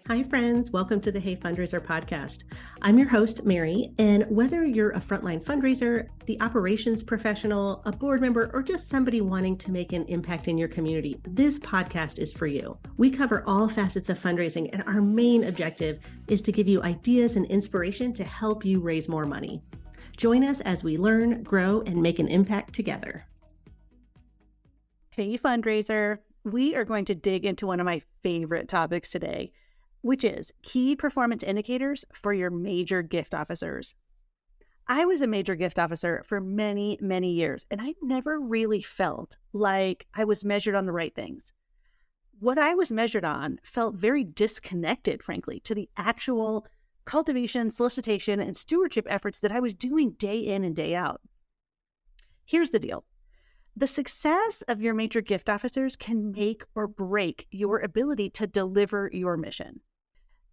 Hi, friends. Welcome to the Hey Fundraiser podcast. I'm your host, Mary, and whether you're a frontline fundraiser, the operations professional, a board member, or just somebody wanting to make an impact in your community, this podcast is for you. We cover all facets of fundraising, and our main objective is to give you ideas and inspiration to help you raise more money. Join us as we learn, grow, and make an impact together. Hey, fundraiser. We are going to dig into one of my favorite topics today, which is key performance indicators for your major gift officers. I was a major gift officer for many, many years, and I never really felt like I was measured on the right things. What I was measured on felt very disconnected, frankly, to the actual cultivation, solicitation, and stewardship efforts that I was doing day in and day out. Here's the deal. The success of your major gift officers can make or break your ability to deliver your mission.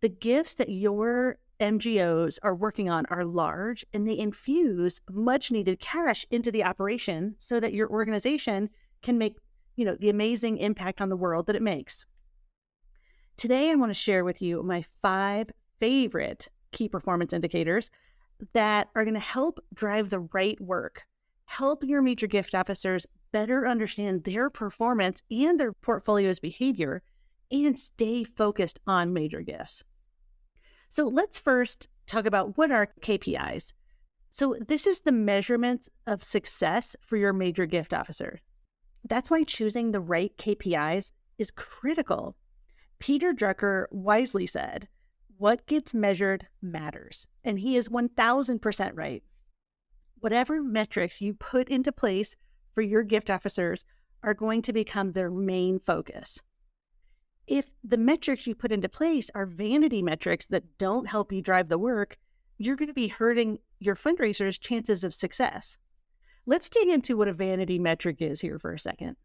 The gifts that your MGOs are working on are large, and they infuse much needed cash into the operation so that your organization can make, the amazing impact on the world that it makes. Today, I want to share with you my 5 favorite key performance indicators that are going to help drive the right work, help your major gift officers better understand their performance and their portfolio's behavior, and stay focused on major gifts. So let's first talk about what are KPIs. So this is the measurement of success for your major gift officer. That's why choosing the right KPIs is critical. Peter Drucker wisely said, "What gets measured matters." And he is 1000% right. Whatever metrics you put into place for your gift officers are going to become their main focus. If the metrics you put into place are vanity metrics that don't help you drive the work, you're going to be hurting your fundraiser's chances of success. Let's dig into what a vanity metric is here for a second.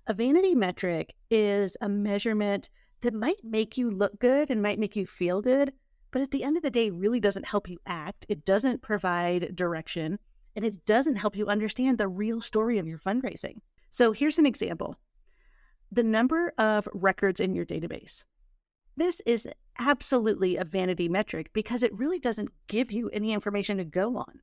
A vanity metric is a measurement that might make you look good and might make you feel good, but at the end of the day really doesn't help you act, it doesn't provide direction, and it doesn't help you understand the real story of your fundraising. So here's an example. The number of records in your database. This is absolutely a vanity metric because it really doesn't give you any information to go on.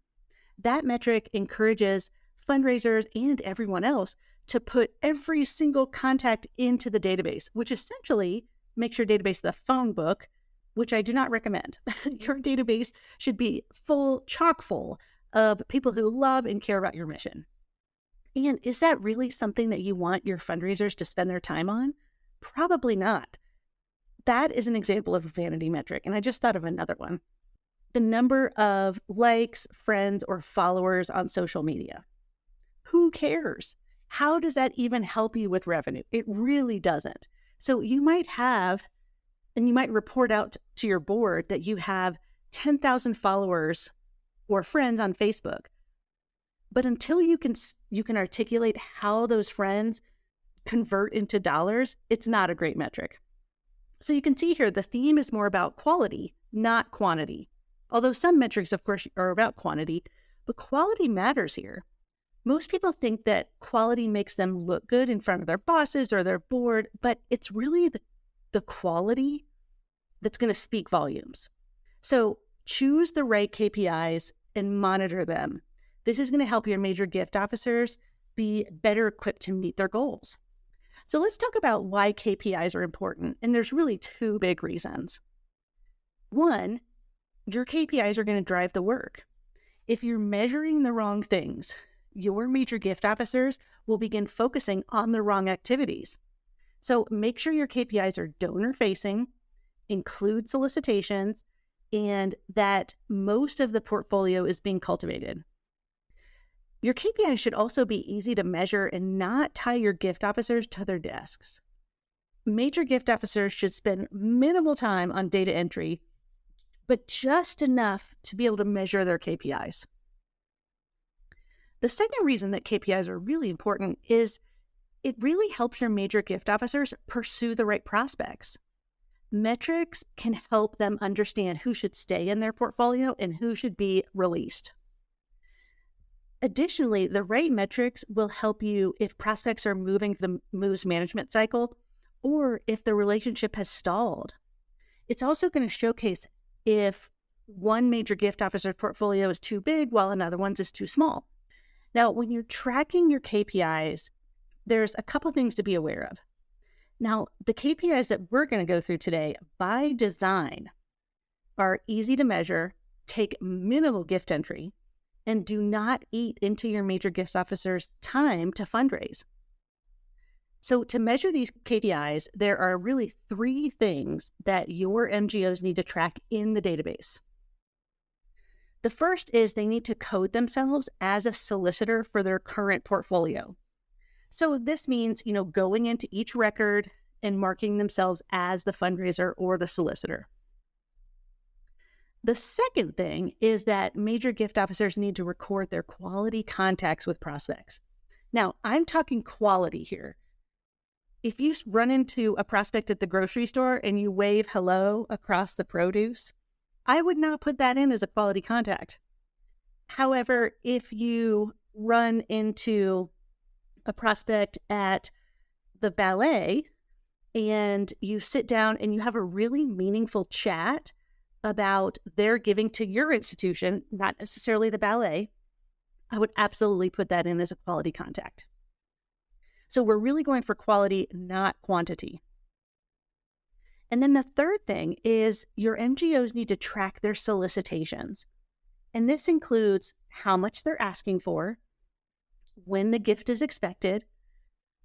That metric encourages fundraisers and everyone else to put every single contact into the database, which essentially makes your database the phone book, which I do not recommend. Your database should be chock full of people who love and care about your mission. And is that really something that you want your fundraisers to spend their time on? Probably not. That is an example of a vanity metric, and I just thought of another one. The number of likes, friends, or followers on social media. Who cares? How does that even help you with revenue? It really doesn't. So you might have, and you might report out to your board that you have 10,000 followers or friends on Facebook. But until you can articulate how those friends convert into dollars, it's not a great metric. So you can see here, the theme is more about quality, not quantity. Although some metrics, of course, are about quantity, but quality matters here. Most people think that quality makes them look good in front of their bosses or their board, but it's really the quality that's going to speak volumes. So choose the right KPIs and monitor them. This is going to help your major gift officers be better equipped to meet their goals. So let's talk about why KPIs are important. And there's really 2 big reasons. 1, your KPIs are going to drive the work. If you're measuring the wrong things, your major gift officers will begin focusing on the wrong activities. So make sure your KPIs are donor-facing, include solicitations, and that most of the portfolio is being cultivated. Your KPIs should also be easy to measure and not tie your gift officers to their desks. Major gift officers should spend minimal time on data entry, but just enough to be able to measure their KPIs. The second reason that KPIs are really important is it really helps your major gift officers pursue the right prospects. Metrics can help them understand who should stay in their portfolio and who should be released. Additionally, the right metrics will help you if prospects are moving the moves management cycle or if the relationship has stalled. It's also going to showcase if one major gift officer's portfolio is too big while another one's is too small. Now, when you're tracking your KPIs, there's a couple things to be aware of. Now, the KPIs that we're going to go through today, by design, are easy to measure, take minimal gift entry, and do not eat into your major gifts officer's time to fundraise. So to measure these KPIs, there are really 3 things that your MGOs need to track in the database. The first is they need to code themselves as a solicitor for their current portfolio. So this means, going into each record and marking themselves as the fundraiser or the solicitor. The second thing is that major gift officers need to record their quality contacts with prospects. Now, I'm talking quality here. If you run into a prospect at the grocery store and you wave hello across the produce, I would not put that in as a quality contact. However, if you run into a prospect at the ballet and you sit down and you have a really meaningful chat about their giving to your institution, not necessarily the ballet, I would absolutely put that in as a quality contact. So we're really going for quality, not quantity. And then the third thing is your MGOs need to track their solicitations. And this includes how much they're asking for, when the gift is expected,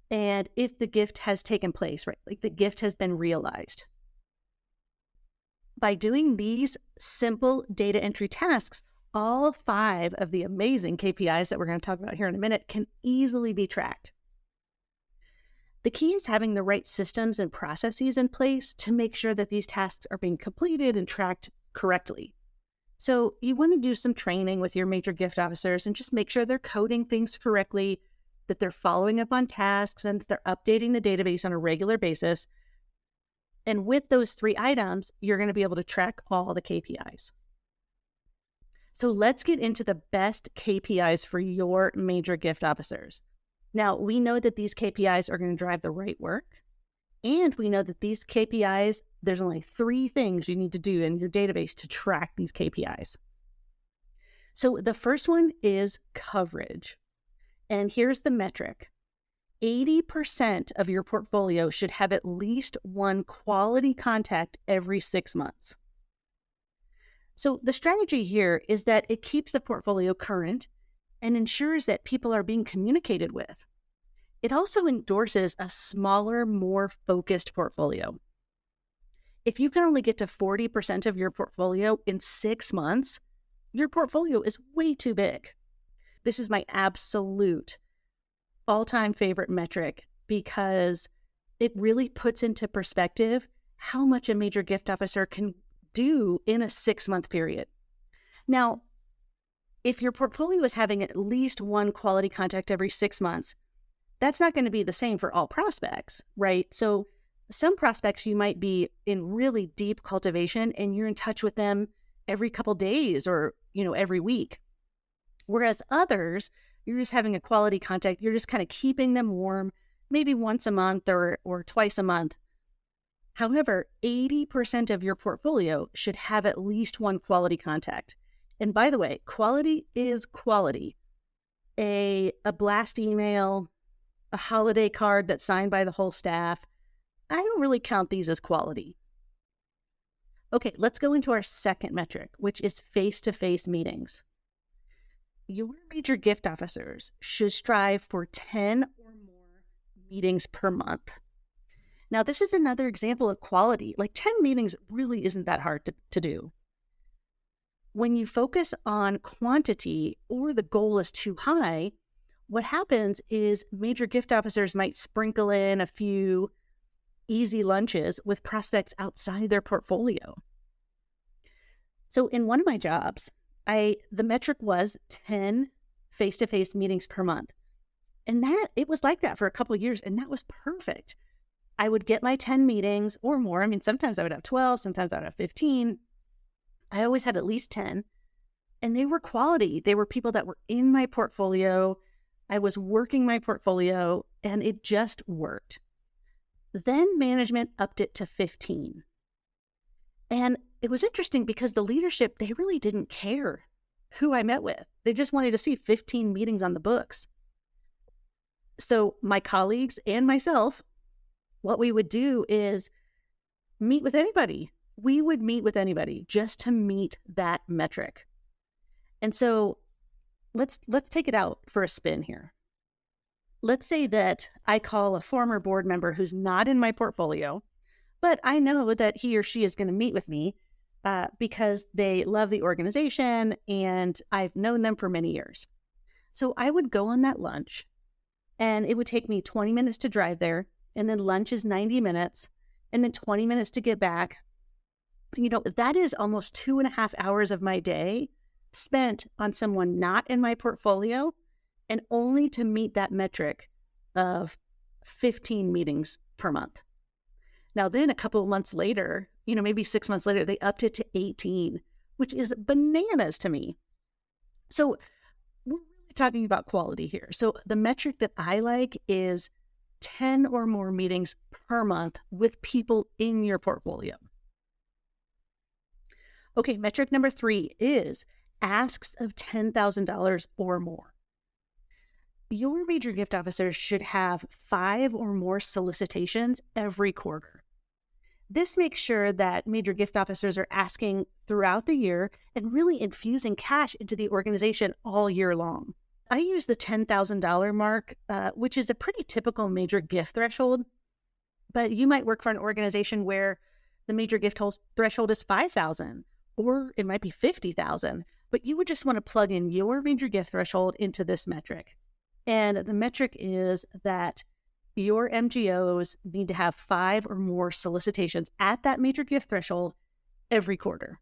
and if the gift has taken place, right? Like the gift has been realized. By doing these simple data entry tasks, all 5 of the amazing KPIs that we're going to talk about here in a minute can easily be tracked. The key is having the right systems and processes in place to make sure that these tasks are being completed and tracked correctly. So you want to do some training with your major gift officers and just make sure they're coding things correctly, that they're following up on tasks, and that they're updating the database on a regular basis. And with those 3 items, you're going to be able to track all the KPIs. So let's get into the best KPIs for your major gift officers. Now, we know that these KPIs are going to drive the right work, and we know that these KPIs, there's only 3 things you need to do in your database to track these KPIs. So the first one is coverage. And here's the metric. 80% of your portfolio should have at least one quality contact every 6 months. So the strategy here is that it keeps the portfolio current and ensures that people are being communicated with. It also endorses a smaller, more focused portfolio. If you can only get to 40% of your portfolio in 6 months, your portfolio is way too big. This is my absolute all-time favorite metric because it really puts into perspective how much a major gift officer can do in a 6-month period. Now, if your portfolio is having at least one quality contact every 6 months, that's not going to be the same for all prospects, right? So some prospects you might be in really deep cultivation and you're in touch with them every couple days or, every week. Whereas others, you're just having a quality contact, you're just kind of keeping them warm, maybe once a month or twice a month. However, 80% of your portfolio should have at least one quality contact. And by the way, quality is quality. A blast email, a holiday card that's signed by the whole staff, I don't really count these as quality. Okay, let's go into our second metric, which is face-to-face meetings. Your major gift officers should strive for 10 or more meetings per month. Now, this is another example of quality. Like 10 meetings really isn't that hard to do. When you focus on quantity or the goal is too high, what happens is major gift officers might sprinkle in a few easy lunches with prospects outside their portfolio. So in one of my jobs, the metric was 10 face-to-face meetings per month. And it was like that for a couple of years, and that was perfect. I would get my 10 meetings or more. I mean, sometimes I would have 12, sometimes I would have 15. I always had at least 10, and they were quality. They were people that were in my portfolio. I was working my portfolio, and it just worked. Then management upped it to 15. And it was interesting because the leadership, they really didn't care who I met with. They just wanted to see 15 meetings on the books. So my colleagues and myself, what we would do is meet with anybody. We would meet with anybody just to meet that metric. And so let's take it out for a spin here. Let's say that I call a former board member who's not in my portfolio, but I know that he or she is going to meet with me because they love the organization and I've known them for many years. So I would go on that lunch and it would take me 20 minutes to drive there. And then lunch is 90 minutes and then 20 minutes to get back. That is almost 2.5 hours of my day spent on someone not in my portfolio and only to meet that metric of 15 meetings per month. Now, then a couple of months later, maybe 6 months later, they upped it to 18, which is bananas to me. So we're really talking about quality here. So the metric that I like is 10 or more meetings per month with people in your portfolio. Okay, metric number 3 is asks of $10,000 or more. Your major gift officers should have 5 or more solicitations every quarter. This makes sure that major gift officers are asking throughout the year and really infusing cash into the organization all year long. I use the $10,000 mark, which is a pretty typical major gift threshold, but you might work for an organization where the major gift threshold is $5,000, or it might be $50,000, but you would just want to plug in your major gift threshold into this metric. And the metric is that your MGOs need to have 5 or more solicitations at that major gift threshold every quarter.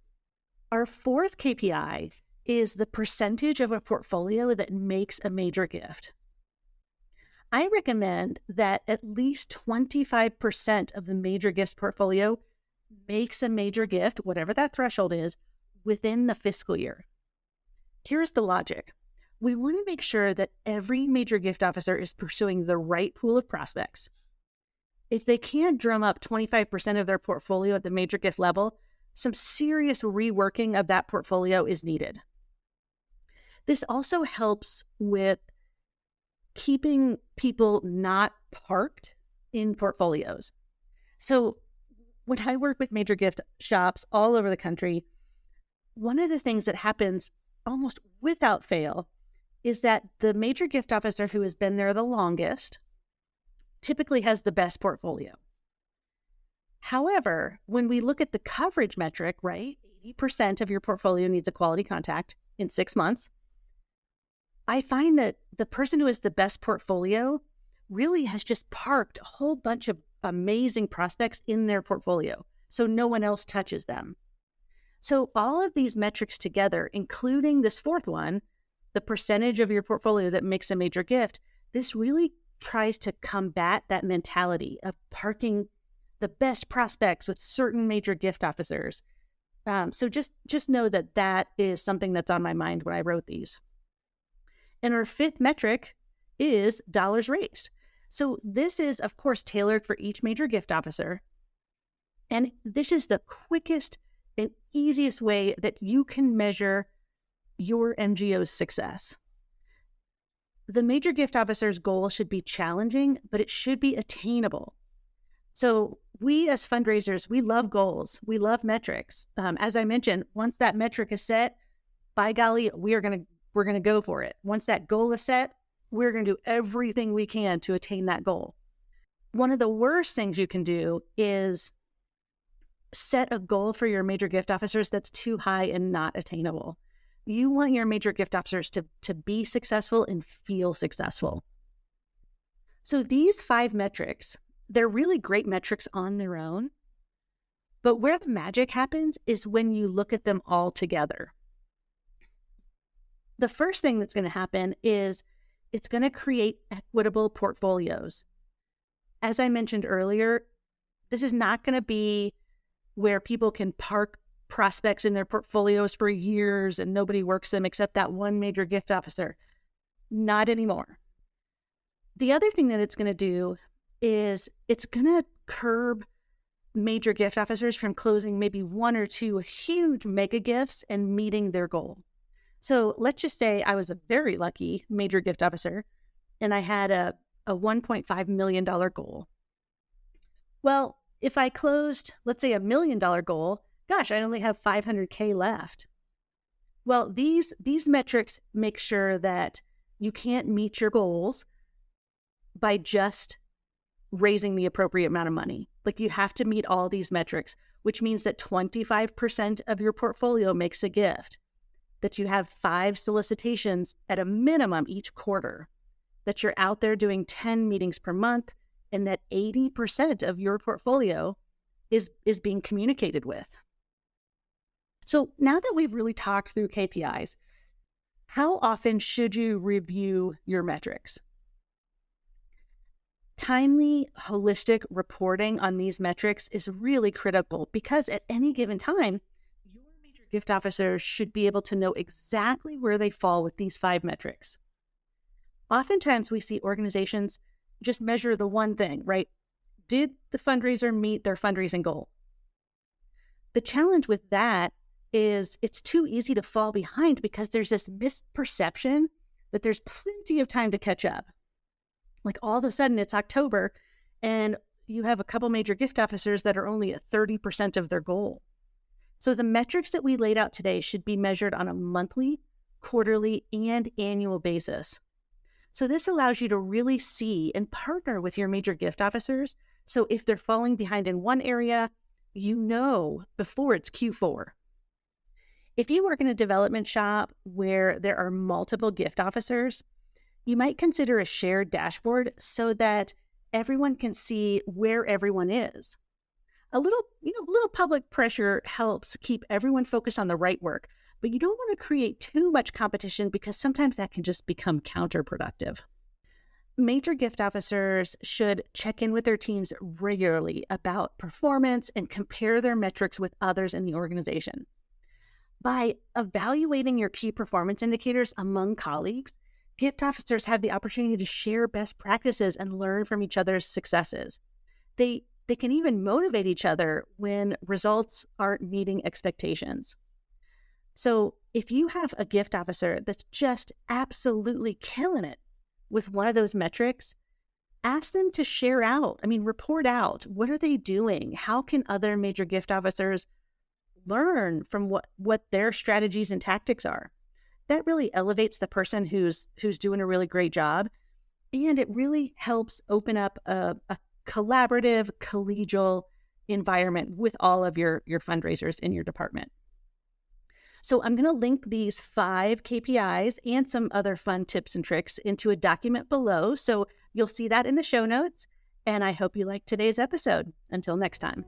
Our 4th KPI is the percentage of a portfolio that makes a major gift. I recommend that at least 25% of the major gifts portfolio makes a major gift, whatever that threshold is, within the fiscal year. Here's the logic. We want to make sure that every major gift officer is pursuing the right pool of prospects. If they can't drum up 25% of their portfolio at the major gift level, some serious reworking of that portfolio is needed. This also helps with keeping people not parked in portfolios. So when I work with major gift shops all over the country, one of the things that happens almost without fail is that the major gift officer who has been there the longest typically has the best portfolio. However, when we look at the coverage metric, right, 80% of your portfolio needs a quality contact in 6 months. I find that the person who has the best portfolio really has just parked a whole bunch of amazing prospects in their portfolio, so no one else touches them. So all of these metrics together, including this 4th one, the percentage of your portfolio that makes a major gift, this really tries to combat that mentality of parking the best prospects with certain major gift officers. So just know that that is something that's on my mind when I wrote these. And our 5th metric is dollars raised. So this is, of course, tailored for each major gift officer. And this is the quickest and easiest way that you can measure your MGO's success. The major gift officer's goal should be challenging, but it should be attainable. So we as fundraisers, we love goals. We love metrics. As I mentioned, once that metric is set, by golly, we're going to go for it. Once that goal is set, we're going to do everything we can to attain that goal. One of the worst things you can do is set a goal for your major gift officers that's too high and not attainable. You want your major gift officers to be successful and feel successful. So these 5 metrics, they're really great metrics on their own, but where the magic happens is when you look at them all together. The first thing that's going to happen is it's going to create equitable portfolios. As I mentioned earlier, this is not going to be where people can park prospects in their portfolios for years and nobody works them except that one major gift officer. Not anymore. The other thing that it's going to do is it's going to curb major gift officers from closing maybe one or two huge mega gifts and meeting their goal. So let's just say I was a very lucky major gift officer and I had a $1.5 million goal. Well, if I closed, let's say $1 million goal, gosh, I only have $500K left. Well, these metrics make sure that you can't meet your goals by just raising the appropriate amount of money. Like, you have to meet all these metrics, which means that 25% of your portfolio makes a gift, that you have 5 solicitations at a minimum each quarter, that you're out there doing 10 meetings per month, and that 80% of your portfolio is being communicated with. So now that we've really talked through KPIs, how often should you review your metrics? Timely, holistic reporting on these metrics is really critical because at any given time, your major gift officers should be able to know exactly where they fall with these 5 metrics. Oftentimes, we see organizations just measure the one thing, right? Did the fundraiser meet their fundraising goal? The challenge with that is it's too easy to fall behind because there's this misperception that there's plenty of time to catch up. Like, all of a sudden it's October and you have a couple major gift officers that are only at 30% of their goal. So the metrics that we laid out today should be measured on a monthly, quarterly, and annual basis. So this allows you to really see and partner with your major gift officers. So if they're falling behind in one area, you know before it's Q4. If you work in a development shop where there are multiple gift officers, you might consider a shared dashboard so that everyone can see where everyone is. A little public pressure helps keep everyone focused on the right work, but you don't want to create too much competition because sometimes that can just become counterproductive. Major gift officers should check in with their teams regularly about performance and compare their metrics with others in the organization. By evaluating your key performance indicators among colleagues, gift officers have the opportunity to share best practices and learn from each other's successes. They can even motivate each other when results aren't meeting expectations. So if you have a gift officer that's just absolutely killing it with one of those metrics, ask them to report out. What are they doing? How can other major gift officers learn from what their strategies and tactics are? That really elevates the person who's doing a really great job. And it really helps open up a collaborative, collegial environment with all of your fundraisers in your department. So I'm going to link these 5 KPIs and some other fun tips and tricks into a document below. So you'll see that in the show notes. And I hope you liked today's episode. Until next time.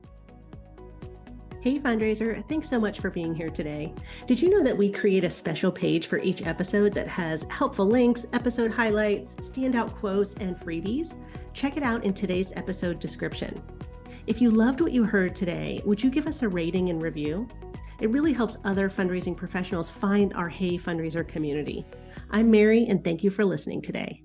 Hey fundraiser, thanks so much for being here today. Did you know that we create a special page for each episode that has helpful links, episode highlights, standout quotes, and freebies? Check it out in today's episode description. If you loved what you heard today, would you give us a rating and review? It really helps other fundraising professionals find our Hey Fundraiser community. I'm Mary, and thank you for listening today.